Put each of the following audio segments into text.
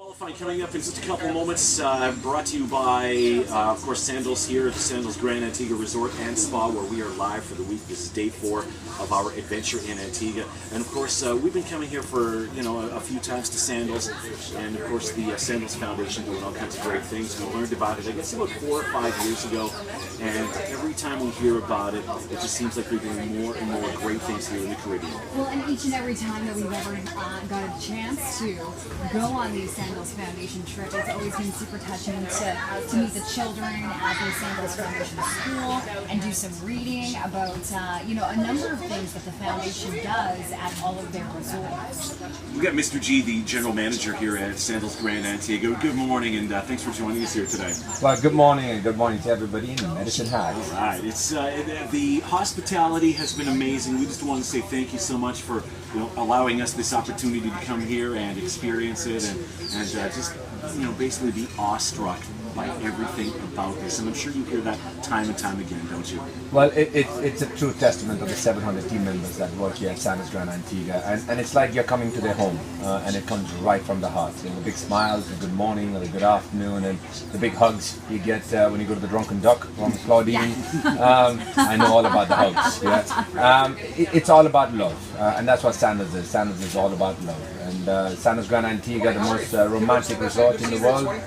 Qualifying coming up in just a couple moments, brought to you by, of course, Sandals here at the Sandals Grand Antigua Resort and Spa, where we are live for the week. This is day 4 of our adventure in Antigua. And of course, we've been coming here for, a few times to Sandals. And of course, the Sandals Foundation doing all kinds of great things. We learned about it, I guess, about 4 or 5 years ago. And every time we hear about it, it just seems like they're doing more and more great things here in the Caribbean. Well, and each and every time that we've ever got a chance to go on these Sandals Foundation trip, it's always been super touching to meet the children at the Sandals Foundation School and do some reading about a number of things that the foundation does at all of their resorts. We got Mr. G, the general manager here at Sandals Grand Antigua. Good morning, and thanks for joining us here today. Well, good morning, and good morning to everybody in the Medicine Hat. All right, it's the hospitality has been amazing. We just want to say thank you so much for allowing us this opportunity to come here and experience it and just basically be awestruck by everything about this. And I'm sure you hear that time and time again, don't you? Well, it's a true testament of the 700 team members that work here at Sandals Grand Antigua, and it's like you're coming to their home, and it comes right from the heart. The big smiles, the good morning, or the good afternoon, and the big hugs you get when you go to the Drunken Duck from Claudine. I know all about the hugs. Yeah. It's all about love, and that's what Sandals is. Sandals is all about love. And Sandals Grand Antigua, the most romantic resort in the world,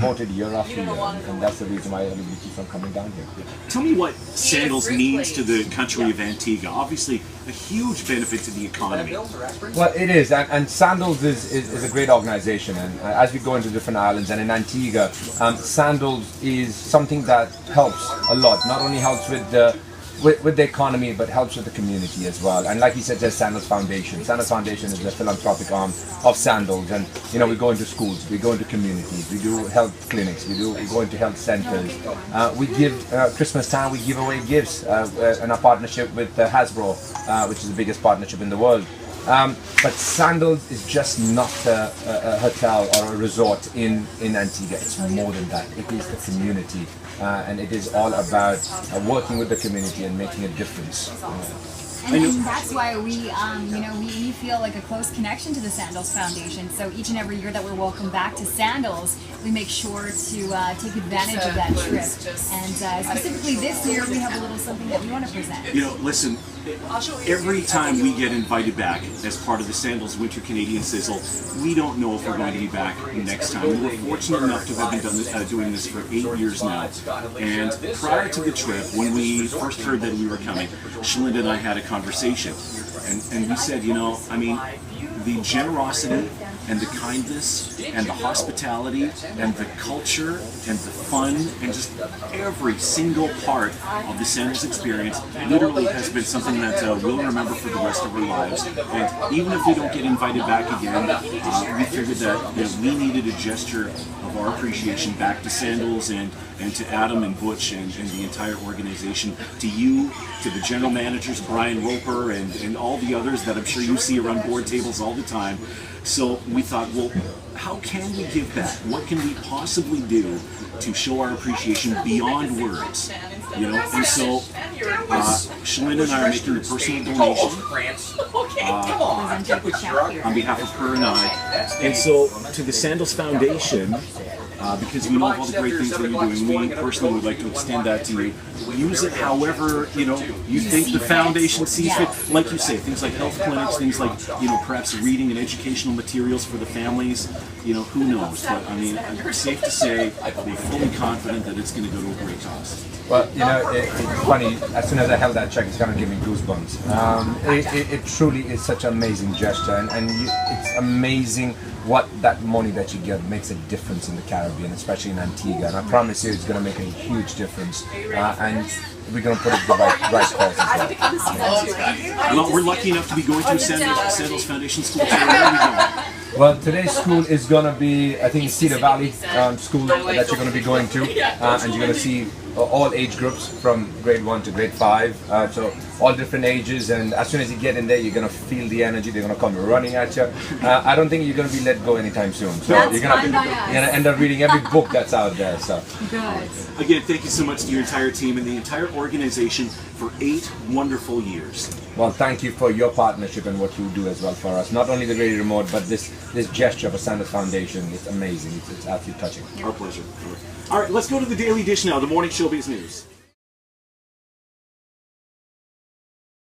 voted year after year, and that's the reason why everybody keeps on coming down here. Tell me what Sandals means to the country of Antigua. Obviously, a huge benefit to the economy. Well, it is, and Sandals is a great organization, and as we go into different islands, and in Antigua, Sandals is something that helps a lot. Not only helps with the economy, but helps with the community as well. And like you said, there's Sandals Foundation. Sandals Foundation is the philanthropic arm of Sandals, and we go into schools, we go into communities, we do health clinics, we go into health centers. We give Christmas time, we give away gifts in our partnership with Hasbro, which is the biggest partnership in the world. But Sandals is just not a hotel or a resort in Antigua. It's more than that. It is the community, and it is all about working with the community and making a difference. And that's why we feel like a close connection to the Sandals Foundation. So each and every year that we're welcome back to Sandals, we make sure to take advantage of that trip. And specifically this year, we have a little something that we want to present. Listen, every time we get invited back as part of the Sandals Winter Canadian Sizzle, we don't know if we're going to be back next time. We were fortunate enough to have been doing this for 8 years now. And prior to the trip, when we first heard that we were coming, Shalinda and I had a conversation. And we said, the generosity and the kindness and the hospitality and the culture and the fun and just every single part of the Sandals experience literally has been something that we'll remember for the rest of our lives. And even if we don't get invited back again, we figured that we needed a gesture of our appreciation back to Sandals and to Adam and Butch and the entire organization, to you, to the general managers, Brian Roper and all the others that I'm sure you see around board tables all the time. So we thought, well, how can we give back? What can we possibly do to show our appreciation beyond words? And so Shalinda and I are making a personal donation on behalf of her and I. And so to the Sandals Foundation, because we know of all the great things that you're doing, we personally would like to extend that to you. Use it however you think the foundation sees fit. Like you say, things like health clinics, things like perhaps reading and educational materials for the families. Who knows? But I'm safe to say, be fully confident that it's going to go to a great cause. Well, it's funny, as soon as I held that check, it's going to give me goosebumps. It truly is such an amazing gesture, and it's amazing what that money that you get makes a difference in the Caribbean, especially in Antigua. And I promise you, it's going to make a huge difference. And we're going to put it the right cause as well. Well, we're lucky enough to be going to Sandals Foundation School today. Where are we going? Well, today's school is going to be, I think, Cedar Valley School that you're going to be going to, and you're going to see all age groups from grade 1 to grade 5, so all different ages, and as soon as you get in there, you're going to feel the energy. They're going to come running at you. I don't think you're going to be let go anytime soon, so you're going to end up reading every book that's out there. So good. Again, thank you so much to your entire team and the entire organization. for 8 wonderful years. Well, thank you for your partnership and what you do as well for us. Not only the Radio Remote, but this gesture of a Sandals Foundation. It's amazing. It's absolutely touching. Our pleasure. All right, let's go to the Daily Dish now, the morning showbiz news.